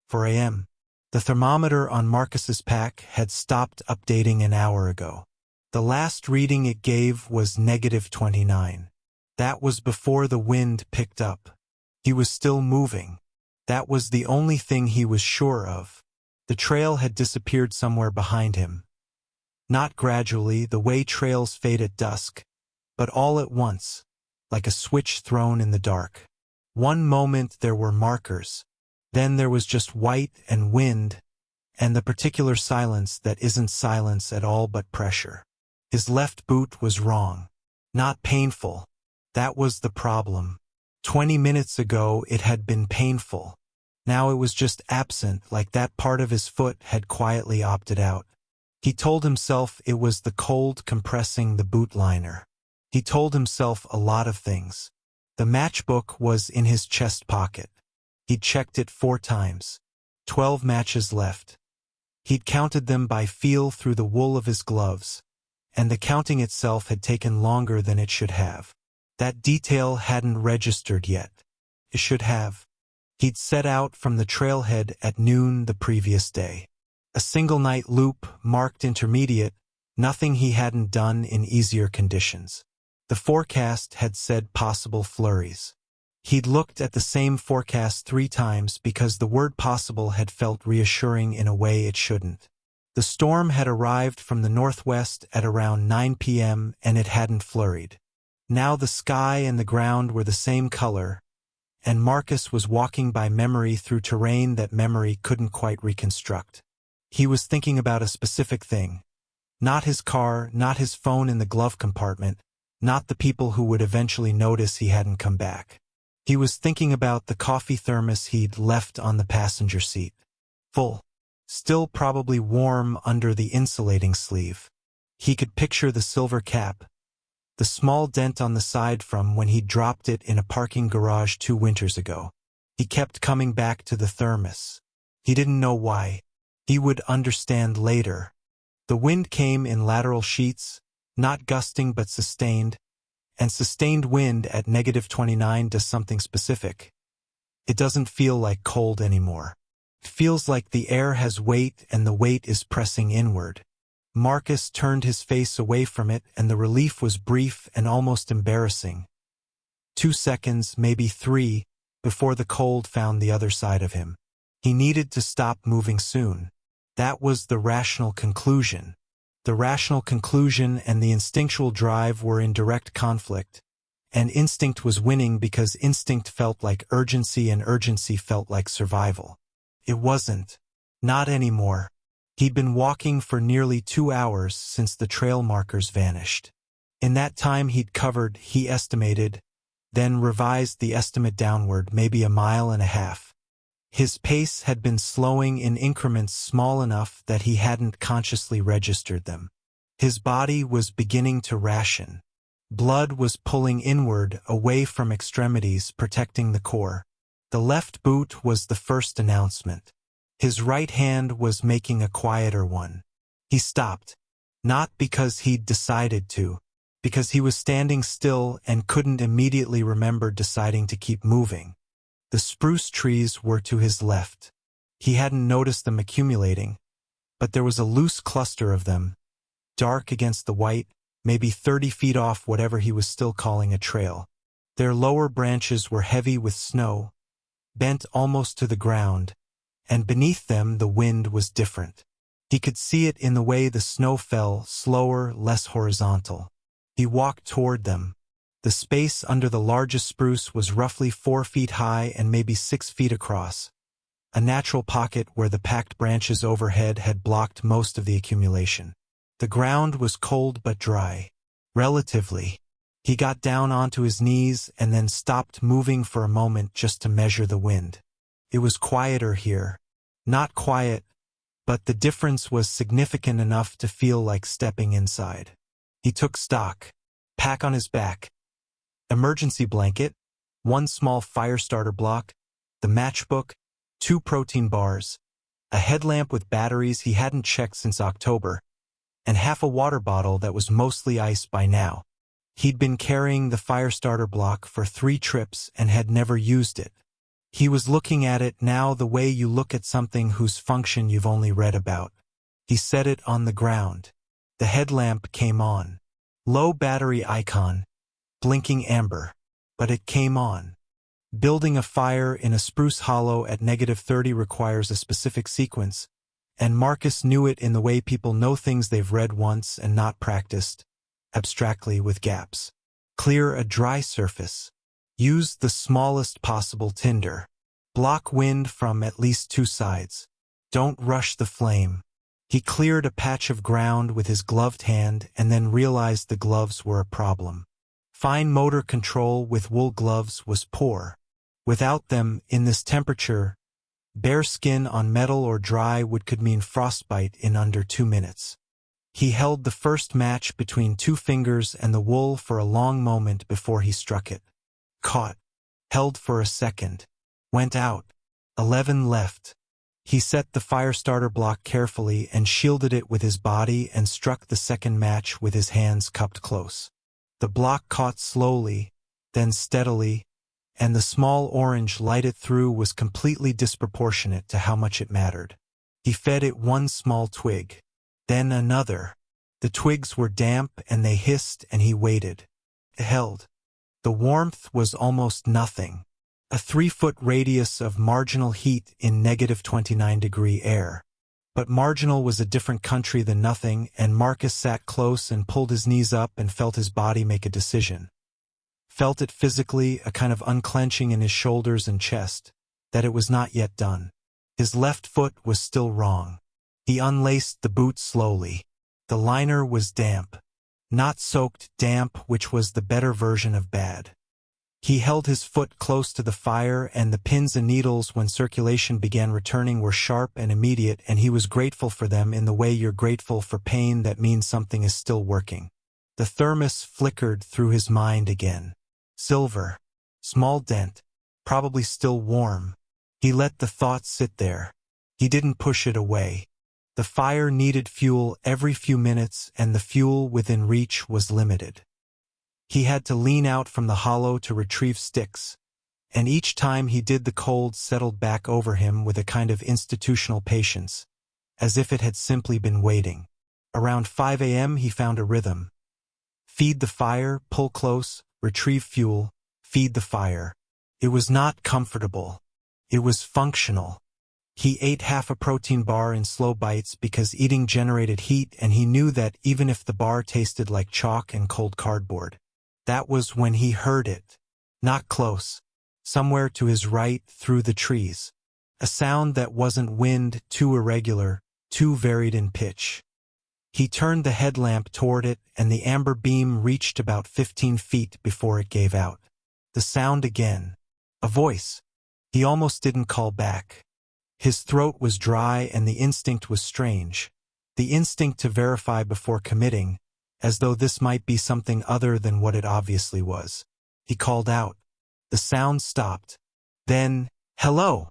4 a.m. The thermometer on Marcus's pack had stopped updating an hour ago. The last reading it gave was -29. That was before the wind picked up. He was still moving. That was the only thing he was sure of. The trail had disappeared somewhere behind him. Not gradually, the way trails fade at dusk, but all at once, like a switch thrown in the dark. One moment there were markers. Then there was just white and wind, and the particular silence that isn't silence at all but pressure. His left boot was wrong. Not painful. That was the problem. 20 minutes ago it had been painful. Now it was just absent, like that part of his foot had quietly opted out. He told himself it was the cold compressing the boot liner. He told himself a lot of things. The matchbook was in his chest pocket. He'd checked it 4 times. 12 matches left. He'd counted them by feel through the wool of his gloves, and the counting itself had taken longer than it should have. That detail hadn't registered yet. It should have. He'd set out from the trailhead at noon the previous day. A single-night loop marked intermediate, nothing he hadn't done in easier conditions. The forecast had said possible flurries. He'd looked at the same forecast 3 times because the word possible had felt reassuring in a way it shouldn't. The storm had arrived from the northwest at around 9 p.m. and it hadn't flurried. Now the sky and the ground were the same color, and Marcus was walking by memory through terrain that memory couldn't quite reconstruct. He was thinking about a specific thing. Not his car, not his phone in the glove compartment, not the people who would eventually notice he hadn't come back. He was thinking about the coffee thermos he'd left on the passenger seat. Full. Still probably warm under the insulating sleeve. He could picture the silver cap, the small dent on the side from when he dropped it in a parking garage 2 winters ago. He kept coming back to the thermos. He didn't know why. He would understand later. The wind came in lateral sheets, not gusting but sustained, and sustained wind at -29 does something specific. It doesn't feel like cold anymore. It feels like the air has weight and the weight is pressing inward. Marcus turned his face away from it and the relief was brief and almost embarrassing. 2 seconds, maybe 3, before the cold found the other side of him. He needed to stop moving soon. That was the rational conclusion. The rational conclusion and the instinctual drive were in direct conflict, and instinct was winning because instinct felt like urgency and urgency felt like survival. It wasn't. Not anymore. He'd been walking for nearly 2 hours since the trail markers vanished. In that time he'd covered, he estimated, then revised the estimate downward, maybe 1.5 miles. His pace had been slowing in increments small enough that he hadn't consciously registered them. His body was beginning to ration. Blood was pulling inward, away from extremities, protecting the core. The left boot was the first announcement. His right hand was making a quieter one. He stopped. Not because he'd decided to, because he was standing still and couldn't immediately remember deciding to keep moving. The spruce trees were to his left. He hadn't noticed them accumulating, but there was a loose cluster of them, dark against the white, maybe 30 feet off whatever he was still calling a trail. Their lower branches were heavy with snow, bent almost to the ground, and beneath them the wind was different. He could see it in the way the snow fell, slower, less horizontal. He walked toward them. The space under the largest spruce was roughly 4 feet high and maybe 6 feet across, a natural pocket where the packed branches overhead had blocked most of the accumulation. The ground was cold but dry. Relatively. He got down onto his knees and then stopped moving for a moment just to measure the wind. It was quieter here. Not quiet, but the difference was significant enough to feel like stepping inside. He took stock. Pack on his back. Emergency blanket, 1 small fire starter block, the matchbook, 2 protein bars, a headlamp with batteries he hadn't checked since October, and half a water bottle that was mostly ice by now. He'd been carrying the fire starter block for 3 trips and had never used it. He was looking at it now the way you look at something whose function you've only read about. He set it on the ground. The headlamp came on. Low battery icon, blinking amber. But it came on. Building a fire in a spruce hollow at -30 requires a specific sequence, and Marcus knew it in the way people know things they've read once and not practiced, abstractly with gaps. Clear a dry surface. Use the smallest possible tinder. Block wind from at least 2 sides. Don't rush the flame. He cleared a patch of ground with his gloved hand and then realized the gloves were a problem. Fine motor control with wool gloves was poor. Without them, in this temperature, bare skin on metal or dry wood could mean frostbite in under 2 minutes. He held the first match between 2 fingers and the wool for a long moment before he struck it. Caught. Held for a second. Went out. 11 left. He set the fire starter block carefully and shielded it with his body and struck the second match with his hands cupped close. The block caught slowly, then steadily, and the small orange light it through was completely disproportionate to how much it mattered. He fed it 1 small twig. Then another. The twigs were damp and they hissed and he waited. It held. The warmth was almost nothing. A 3-foot radius of marginal heat in -29-degree air. But marginal was a different country than nothing, and Marcus sat close and pulled his knees up and felt his body make a decision. Felt it physically, a kind of unclenching in his shoulders and chest, that it was not yet done. His left foot was still wrong. He unlaced the boot slowly. The liner was damp. Not soaked, damp, which was the better version of bad. He held his foot close to the fire, and the pins and needles when circulation began returning were sharp and immediate, and he was grateful for them in the way you're grateful for pain that means something is still working. The thermos flickered through his mind again. Silver. Small dent. Probably still warm. He let the thought sit there. He didn't push it away. The fire needed fuel every few minutes, and the fuel within reach was limited. He had to lean out from the hollow to retrieve sticks, and each time he did the cold settled back over him with a kind of institutional patience, as if it had simply been waiting. Around 5 a.m. he found a rhythm. Feed the fire, pull close, retrieve fuel, feed the fire. It was not comfortable. It was functional. He ate half a protein bar in slow bites because eating generated heat, and he knew that even if the bar tasted like chalk and cold cardboard. That was when he heard it. Not close. Somewhere to his right, through the trees. A sound that wasn't wind, too irregular, too varied in pitch. He turned the headlamp toward it, and the amber beam reached about 15 feet before it gave out. The sound again. A voice. He almost didn't call back. His throat was dry and the instinct was strange. The instinct to verify before committing, as though this might be something other than what it obviously was. He called out. The sound stopped. Then, hello!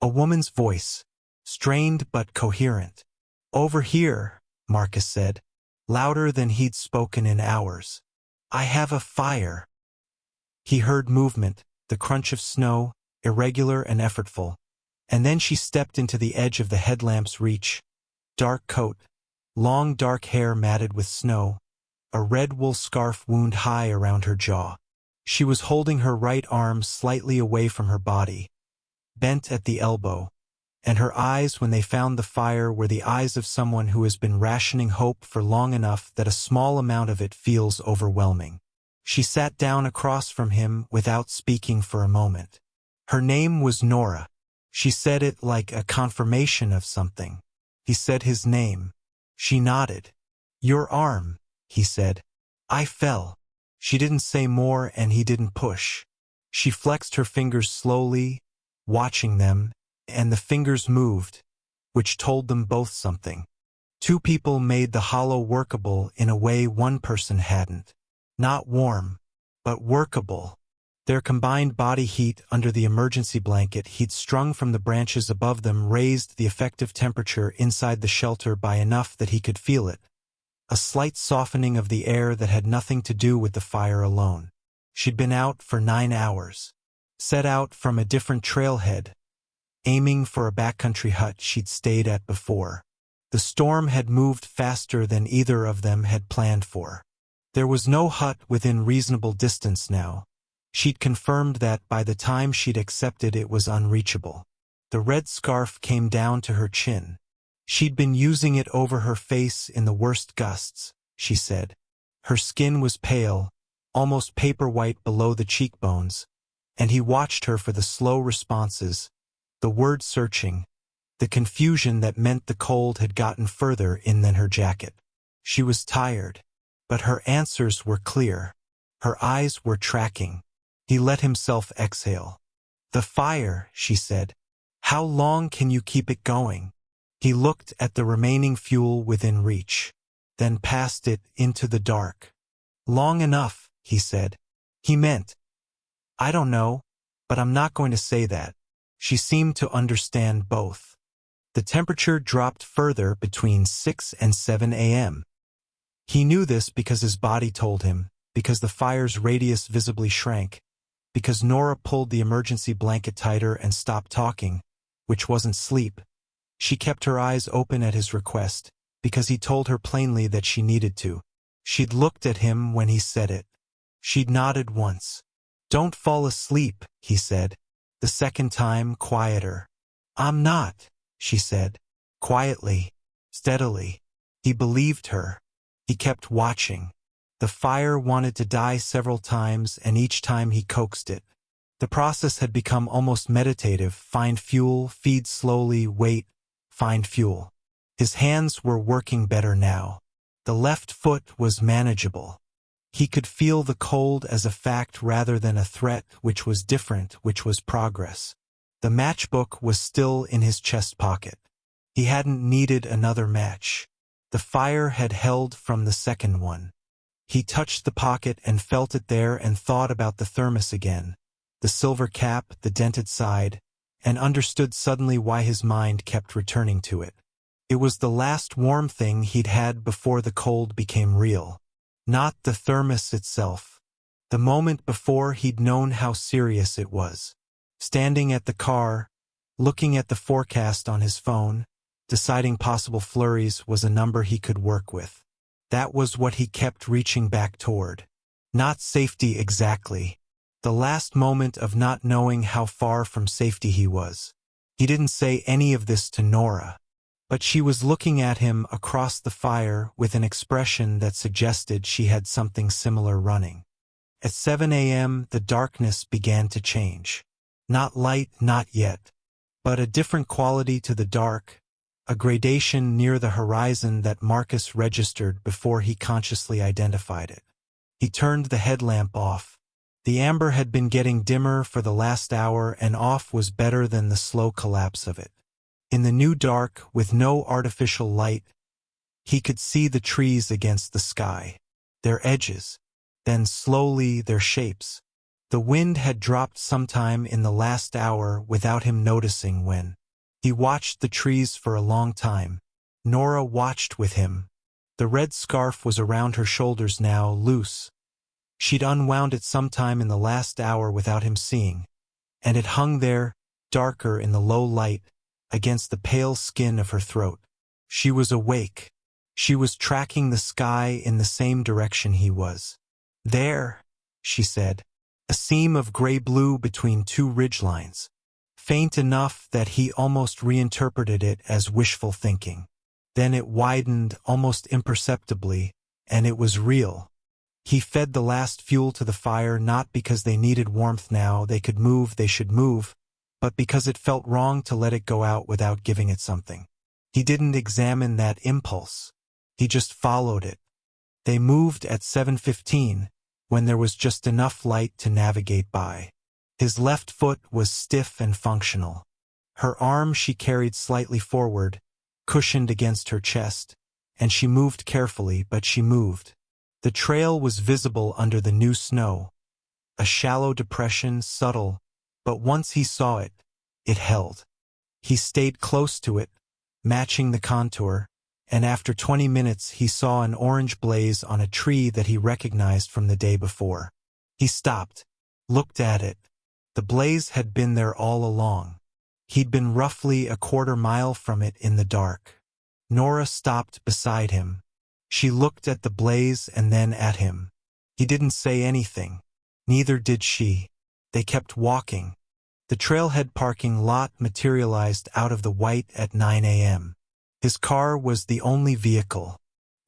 A woman's voice. Strained but coherent. Over here, Marcus said, louder than he'd spoken in hours. I have a fire. He heard movement, the crunch of snow, irregular and effortful, and then she stepped into the edge of the headlamp's reach. Dark coat, long dark hair matted with snow, a red wool scarf wound high around her jaw. She was holding her right arm slightly away from her body, bent at the elbow, and her eyes when they found the fire were the eyes of someone who has been rationing hope for long enough that a small amount of it feels overwhelming. She sat down across from him without speaking for a moment. Her name was Nora. She said it like a confirmation of something. He said his name. She nodded. Your arm, he said. I fell. She didn't say more and he didn't push. She flexed her fingers slowly, watching them, and the fingers moved, which told them both something. 2 people made the hollow workable in a way one person hadn't. Not warm, but workable. Their combined body heat under the emergency blanket he'd strung from the branches above them raised the effective temperature inside the shelter by enough that he could feel it. A slight softening of the air that had nothing to do with the fire alone. She'd been out for 9 hours. set out from a different trailhead, aiming for a backcountry hut she'd stayed at before. The storm had moved faster than either of them had planned for. There was no hut within reasonable distance now. She'd confirmed that by the time she'd accepted it was unreachable. The red scarf came down to her chin. She'd been using it over her face in the worst gusts, she said. Her skin was pale, almost paper white below the cheekbones, and he watched her for the slow responses, the word searching, the confusion that meant the cold had gotten further in than her jacket. She was tired, but her answers were clear. Her eyes were tracking. He let himself exhale. "The fire," she said. "How long can you keep it going?" He looked at the remaining fuel within reach, then passed it into the dark. "Long enough," he said. He meant, "I don't know, but I'm not going to say that." She seemed to understand both. The temperature dropped further between 6 and 7 a.m. He knew this because his body told him, because the fire's radius visibly shrank, because Nora pulled the emergency blanket tighter and stopped talking, which wasn't sleep. She kept her eyes open at his request, because he told her plainly that she needed to. She'd looked at him when he said it. She'd nodded once. "Don't fall asleep," he said. The second time, quieter. "I'm not," she said, quietly, steadily. He believed her. He kept watching. The fire wanted to die several times, and each time he coaxed it. The process had become almost meditative. Find fuel, feed slowly, wait, find fuel. His hands were working better now. The left foot was manageable. He could feel the cold as a fact rather than a threat, which was different, which was progress. The matchbook was still in his chest pocket. He hadn't needed another match. The fire had held from the second one. He touched the pocket and felt it there and thought about the thermos again, the silver cap, the dented side, and understood suddenly why his mind kept returning to it. It was the last warm thing he'd had before the cold became real. Not the thermos itself. The moment before he'd known how serious it was. Standing at the car, looking at the forecast on his phone, deciding possible flurries was a number he could work with. That was what he kept reaching back toward. Not safety exactly. The last moment of not knowing how far from safety he was. He didn't say any of this to Nora, but she was looking at him across the fire with an expression that suggested she had something similar running. At 7 a.m., the darkness began to change. Not light, not yet, but a different quality to the dark, a gradation near the horizon that Marcus registered before he consciously identified it. He turned the headlamp off. The amber had been getting dimmer for the last hour, and off was better than the slow collapse of it. In the new dark, with no artificial light, he could see the trees against the sky, their edges, then slowly their shapes. The wind had dropped sometime in the last hour without him noticing when. He watched the trees for a long time. Nora watched with him. The red scarf was around her shoulders now, loose. She'd unwound it sometime in the last hour without him seeing, and it hung there, darker in the low light, against the pale skin of her throat. She was awake. She was tracking the sky in the same direction he was. "There," she said. A seam of gray-blue between two ridgelines, faint enough that he almost reinterpreted it as wishful thinking. Then it widened almost imperceptibly, and it was real. He fed the last fuel to the fire not because they needed warmth now, they could move, they should move, but because it felt wrong to let it go out without giving it something. He didn't examine that impulse. He just followed it. They moved at 7:15. When there was just enough light to navigate by. His left foot was stiff and functional. Her arm she carried slightly forward, cushioned against her chest, and she moved carefully, but she moved. The trail was visible under the new snow. A shallow depression, subtle, but once he saw it, it held. He stayed close to it, matching the contour, and after 20 minutes he saw an orange blaze on a tree that he recognized from the day before. He stopped, looked at it. The blaze had been there all along. He'd been roughly a quarter mile from it in the dark. Nora stopped beside him. She looked at the blaze and then at him. He didn't say anything. Neither did she. They kept walking. The trailhead parking lot materialized out of the white at 9 a.m. His car was the only vehicle.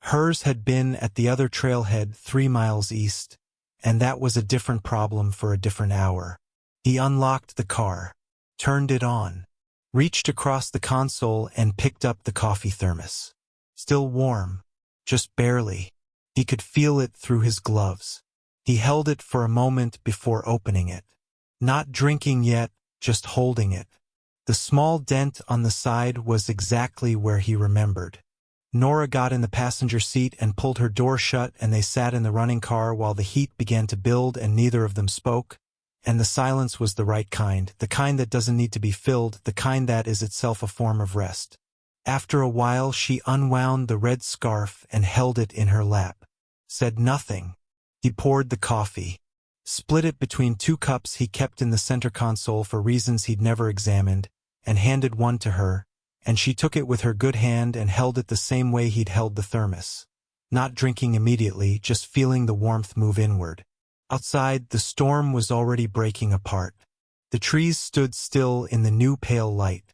Hers had been at the other trailhead 3 miles east, and that was a different problem for a different hour. He unlocked the car, turned it on, reached across the console and picked up the coffee thermos. Still warm, just barely. He could feel it through his gloves. He held it for a moment before opening it. Not drinking yet, just holding it. The small dent on the side was exactly where he remembered. Nora got in the passenger seat and pulled her door shut, and they sat in the running car while the heat began to build and neither of them spoke. And the silence was the right kind, the kind that doesn't need to be filled, the kind that is itself a form of rest. After a while she unwound the red scarf and held it in her lap. Said nothing. He poured the coffee. Split it between 2 cups he kept in the center console for reasons he'd never examined, and handed one to her, and she took it with her good hand and held it the same way he'd held the thermos. Not drinking immediately, just feeling the warmth move inward. Outside, the storm was already breaking apart. The trees stood still in the new pale light.